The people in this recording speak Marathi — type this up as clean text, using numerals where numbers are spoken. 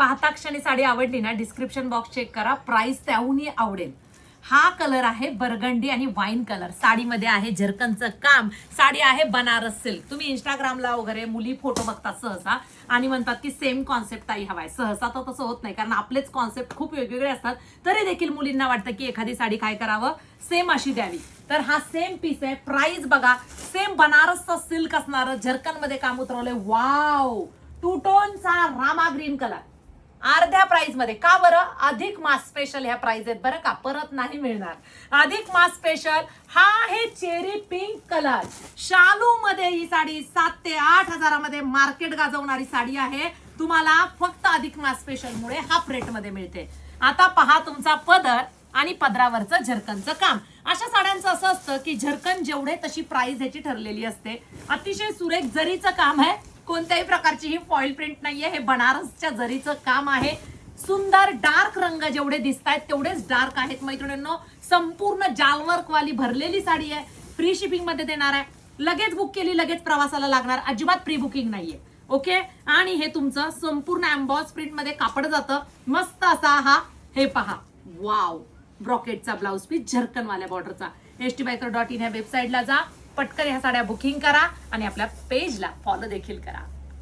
पाहता क्षणी साडी आवडली ना, डिस्क्रिप्शन बॉक्स चेक करा, प्राइस त्याहूनही आवडेल. हा कलर आहे बर्गंडी आणि वाईन कलर. साडीमध्ये आहे झरकनचं काम, साडी आहे बनारस सिल्क. तुम्ही इंस्टाग्रामला वगैरे मुली फोटो बघतात सहसा आणि म्हणतात की सेम कॉन्सेप्ट ताई हवाय. सहसा तर तसं होत नाही, कारण आपलेच कॉन्सेप्ट खूप वेगवेगळे असतात. तरी देखील मुलींना वाटतं की एखादी साडी काय करावं, सेम अशी द्यावी. तर हा सेम पीस आहे. प्राइस बघा, सेम बनारसचा सिल्क असणार, झरकन मध्ये काम उतरवलंय. वाव, टू टोनचा रामा ग्रीन कलर अर्ध्या प्राइस मध्ये. का बरं? अधिक मास स्पेशल ह्या प्राइस आहेत बरं का, परत नाही मिळणार. अधिक मास स्पेशल हा आहे चेरी पिंक कलर. शालू मध्ये ही साडी 7 ते 8 हजारामध्ये मार्केट गाजवणारी साडी आहे. तुम्हाला फक्त अधिक मास स्पेशल मुळे हाफ रेट मध्ये मिळते. आता पहा तुमचा पदर आणि पदरावरचं झरकनचं काम. अशा साड्यांचं असं असतं की झरकन जेवढे तशी प्राइस ह्याची ठरलेली असते. अतिशय सुरेख जरीचं काम आहे, कोणत्याही प्रकारची ही फॉइल प्रिंट नाहीये. हे बनारसच्या जरीचं काम आहे. सुंदर डार्क रंग जेवढे दिसत आहेत तेवढेच डार्क आहेत मैत्रिणींनो. संपूर्ण जालवर्क वाली भरलेली साडी आहे. फ्री शिपिंग मध्ये देणार आहे. लगेच बुक केली लगेच प्रवासाला लागणार, अजिबात प्री बुकिंग नाहीये. ओके. आणि हे तुमचं संपूर्ण एम्बॉस प्रिंट मध्ये कापड जातं. मस्त असा हा, हे पहा, वाव, ब्रॉकेटचा ब्लाउज पीस झरकनवाल्या बॉर्डरचा. stbyker.in ह्या वेबसाईटला जा, पटकन ह्या साड्या बुकिंग करा आणि आपल्या पेजला फॉलो देखील करा.